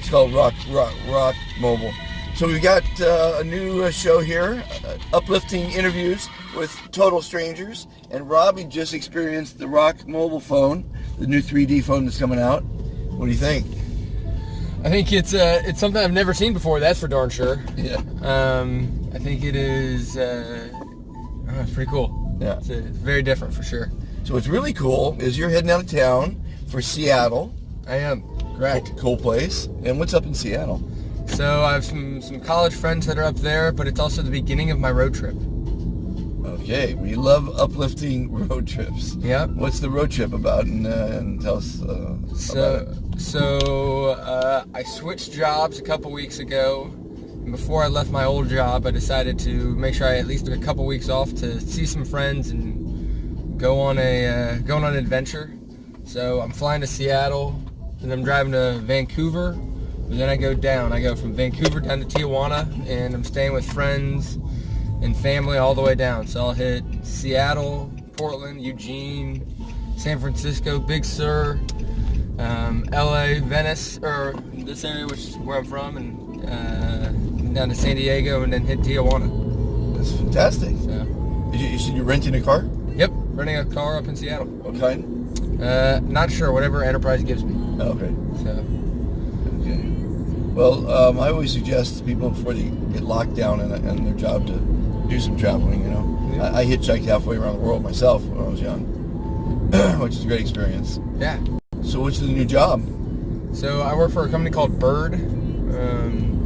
It's called Rock Mobile. So we've got a new show here, uplifting interviews with total strangers. And Robbie just experienced the Rock Mobile phone, the new 3D phone that's coming out. What do you think? I think it's something I've never seen before. That's for darn sure. Yeah. I think it is. It's pretty cool. Yeah. It's very different for sure. So what's really cool is you're heading out of town for Seattle. I am. Correct. Cool place. And what's up in Seattle? So I have some college friends that are up there, but it's also the beginning of my road trip. Okay, we love uplifting road trips. Yep. What's the road trip about? And tell us about it. So I switched jobs a couple weeks ago. And before I left my old job, I decided to make sure I at least took a couple weeks off to see some friends and go on an adventure. So I'm flying to Seattle, and I'm driving to Vancouver. And then I go down. I go from Vancouver down to Tijuana, and I'm staying with friends and family all the way down. So I'll hit Seattle, Portland, Eugene, San Francisco, Big Sur, LA, Venice, or this area, which is where I'm from, and down to San Diego, and then hit Tijuana. That's fantastic. So, you said you're renting a car? Yep, renting a car up in Seattle. What kind? Not sure. Whatever Enterprise gives me. Okay. So. Okay. Well, I always suggest to people before they get locked down in their job to do some traveling. You know, Yeah. I hitchhiked halfway around the world myself when I was young, which is a great experience. Yeah. So, what's the new job? So I work for a company called Bird.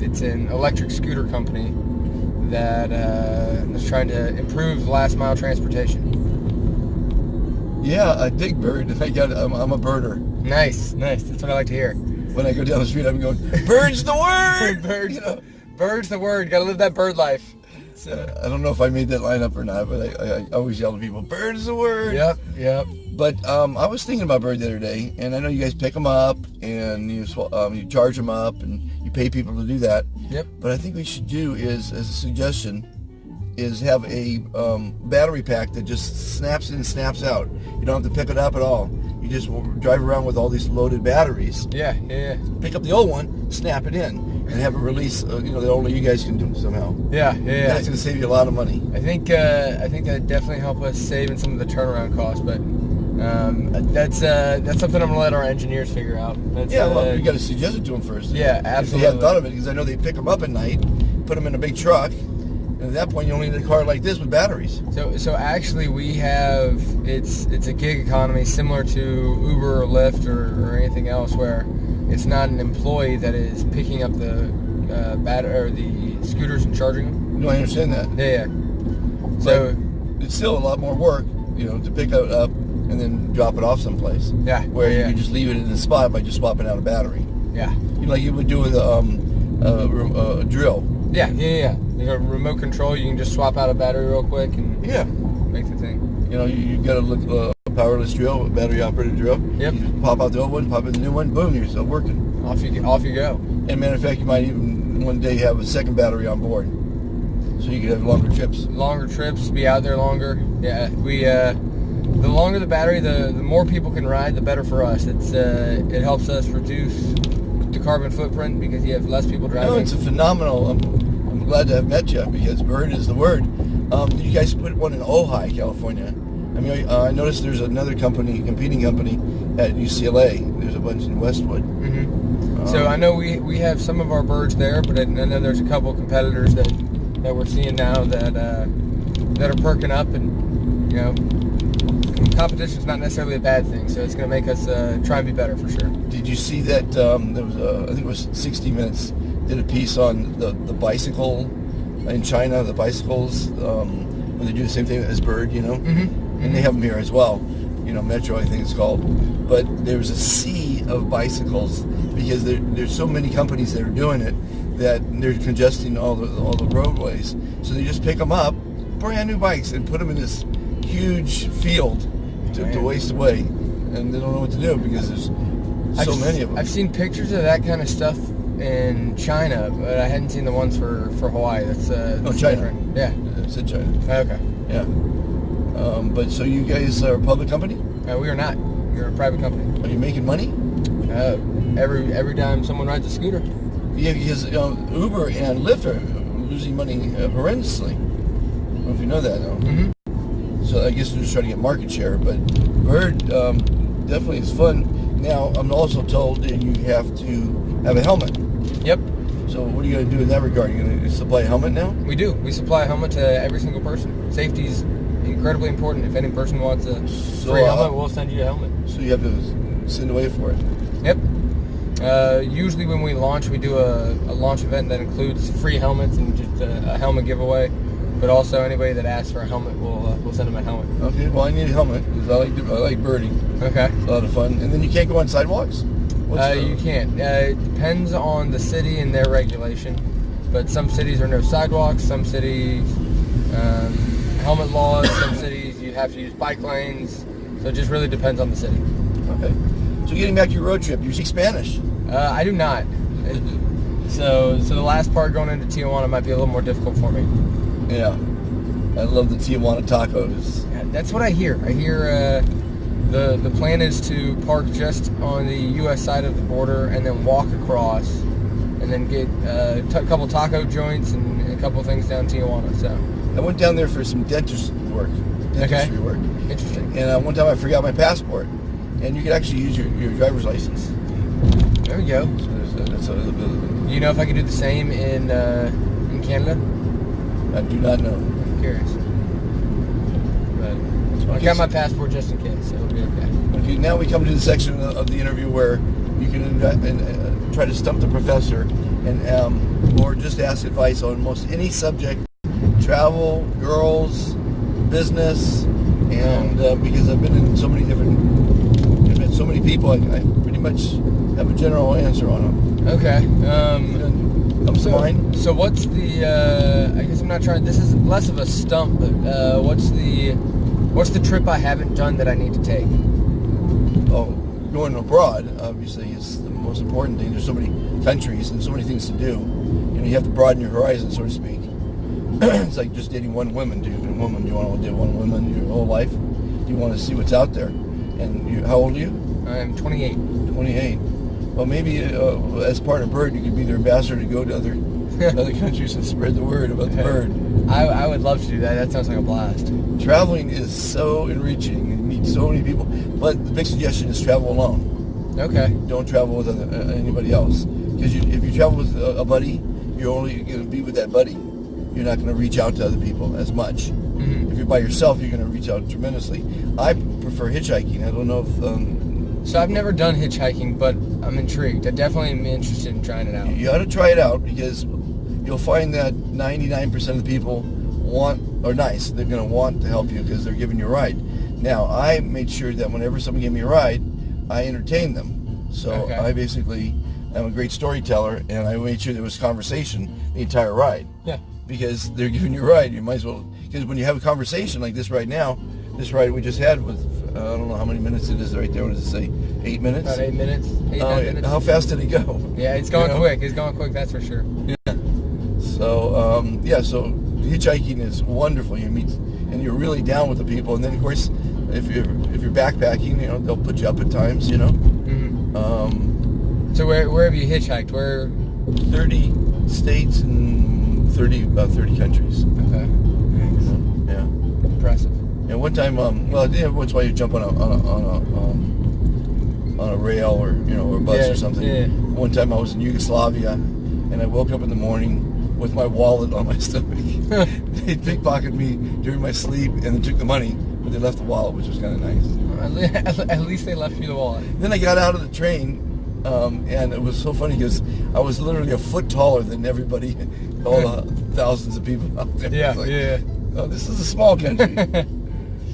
It's an electric scooter company that is trying to improve last mile transportation. Yeah, I dig Bird. I'm a birder. Nice. That's what I like to hear. When I go down the street, I'm going, "Bird's the word." Bird's, You know? bird's the word. Got to live that bird life. I don't know if I made that line up or not, but I always yell to people, "Bird's the word." Yep. But I was thinking about Bird the other day, and I know you guys pick them up and you charge them up and you pay people to do that. Yep. But I think we should do is, as a suggestion, is have a battery pack that just snaps in and snaps out. You don't have to pick it up at all. You just drive around with all these loaded batteries. Yeah. Pick up the old one, snap it in, and have it release. That only you guys can do somehow. Yeah. That's going to save you a lot of money. I think that definitely help us save in some of the turnaround costs, but that's something I'm gonna let our engineers figure out. Well, you got to suggest it to them first. Yeah, If absolutely. they hadn't thought of it, because I know they pick them up at night, put them in a big truck, and at that point you only need a car like this with batteries. So actually we have it's a gig economy similar to Uber or Lyft or anything else where it's not an employee that is picking up the the scooters and charging them. No, I understand that. Yeah. So But it's still a lot more work, to pick it up and then drop it off someplace. Yeah. Where Yeah. you can just leave it in the spot by just swapping out a battery. yeah. Like you would do with a drill. Yeah. You got remote control. You can just swap out a battery real quick and Yeah. make the thing. You got a powerless drill, a battery operated drill. Yep. You just pop out the old one, pop in the new one, boom, you're still working. Off you go. And matter of fact, you might even one day have a second battery on board, so you can have longer trips. Longer trips, be out there longer. Yeah, the longer the battery, the more people can ride, the better for us. It helps us reduce the carbon footprint because you have less people driving. No, it's a phenomenal. I'm glad to have met you because Bird is the word. You guys put one in Ojai, California. I mean, I noticed there's another competing company at UCLA. There's a bunch in Westwood. Mm-hmm. So I know we have some of our birds there, but I know there's a couple competitors that we're seeing now that are perking up, and competition's not necessarily a bad thing. So it's going to make us try and be better for sure. Did you see that? There was I think it was 60 Minutes did a piece on the bicycle in China. The bicycles when they do the same thing as Bird, Mm-hmm. And they have them here as well. Metro, I think it's called. But there's a sea of bicycles because there's so many companies that are doing it that they're congesting all the roadways. So they just pick them up, brand new bikes, and put them in this huge field to waste away, and they don't know what to do because there's so many of them. I've seen pictures of that kind of stuff in China, but I hadn't seen the ones for Hawaii. That's China. different. Yeah. I said China. Okay. Yeah. But so you guys are a public company? We are not. We're a private company. Are you making money? Every time someone rides a scooter. Yeah, because Uber and Lyft are losing money horrendously. I don't know if you know that, though. Mm-hmm. So I guess they're just trying to get market share. But Bird definitely is fun. Now, I'm also told that you have to have a helmet. Yep. So what are you going to do in that regard? Are you going to supply a helmet now? We do. We supply a helmet to every single person. Safety is incredibly important. If any person wants a free helmet, we'll send you a helmet. So you have to send away for it. Yep. Usually when we launch, we do a launch event that includes free helmets and just a helmet giveaway. But also anybody that asks for a helmet, we'll send them a helmet. Okay. Well, I need a helmet because I like birding. Okay. It's a lot of fun. And then you can't go on sidewalks? You can't. It depends on the city and their regulation. But some cities are no sidewalks. Some cities helmet laws. Some cities you have to use bike lanes. So it just really depends on the city. Okay. So getting back to your road trip, you speak Spanish? I do not. So the last part going into Tijuana might be a little more difficult for me. Yeah. I love the Tijuana tacos. Yeah, that's what I hear. I hear the plan is to park just on the U.S. side of the border and then walk across and then get a couple taco joints and a couple things down Tijuana. So I went down there for some dentistry work. Interesting. And one time I forgot my passport. And you could actually use your driver's license. There we go. So that's a little bit. Do you know if I could do the same in Canada? I do not know. I'm curious. But I got my passport just in case, so it'll be okay. Okay, now we come to the section of the interview where you can try to stump the professor and or just ask advice on most any subject, travel, girls, business, and because I've been in so many met so many people, I pretty much have a general answer on them. Okay. Comes to mind. So what's the? I guess I'm not trying. This is less of a stump, but what's the trip I haven't done that I need to take? Oh, going abroad obviously is the most important thing. There's so many countries and so many things to do. You know, you have to broaden your horizon, so to speak. It's like just dating one woman. Do you want to date one woman your whole life? Do you want to see what's out there? And how old are you? I'm 28. 28. Well, maybe as part of Bird, you could be their ambassador to go to other countries and spread the word about the bird. I would love to do that. That sounds like a blast. Traveling is so enriching. You meet so many people. But the big suggestion is travel alone. Okay. Don't travel with anybody else. Because if you travel with a buddy, you're only going to be with that buddy. You're not going to reach out to other people as much. Mm-hmm. If you're by yourself, you're going to reach out tremendously. I prefer hitchhiking. I don't know if... So I've never done hitchhiking, but I'm intrigued. I definitely am interested in trying it out. You ought to try it out because you'll find that 99% of the people are nice. They're going to want to help you because they're giving you a ride. Now, I made sure that whenever someone gave me a ride, I entertained them. So I basically am a great storyteller, and I made sure there was conversation the entire ride. Yeah. Because they're giving you a ride, you might as well. Because when you have a conversation like this right now, this ride we just had was, I don't know how many minutes it is right there. What does it say? 8 minutes? About 8 minutes. 9 minutes. How fast did it go? Yeah, it's going quick. It's going quick, that's for sure. Yeah. So, so hitchhiking is wonderful. You meet, and you're really down with the people. And then, of course, if you're backpacking, you know, they'll put you up at times, you know. Mm-hmm. So where have you hitchhiked? Where? 30 states and about 30 countries. Okay. Thanks. Yeah. Impressive. And one time, once while you jump on a rail or or a bus or something. Yeah. One time I was in Yugoslavia, and I woke up in the morning with my wallet on my stomach. They pickpocketed me during my sleep, and then took the money, but they left the wallet, which was kind of nice. At least they left you the wallet. Then I got out of the train, and it was so funny because I was literally a foot taller than everybody, all the thousands of people out there. Yeah, Like, oh, this is a small country.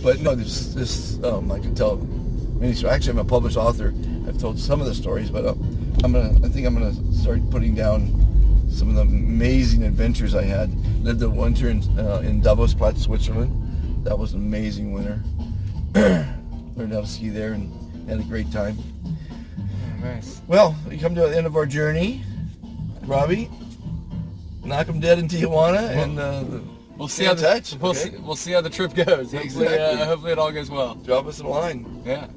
But no, this I can tell many stories. Actually, I'm a published author. I've told some of the stories, but I think I'm gonna start putting down some of the amazing adventures I had. Lived a winter in Davos, Switzerland. That was an amazing winter. Learned how to ski there and had a great time. Nice. Well, we come to the end of our journey, Robbie. Knock 'em dead in Tijuana, and we'll see stay how in touch. We'll see how the trip goes. Exactly. Hopefully it all goes well. Drop us a line. Yeah.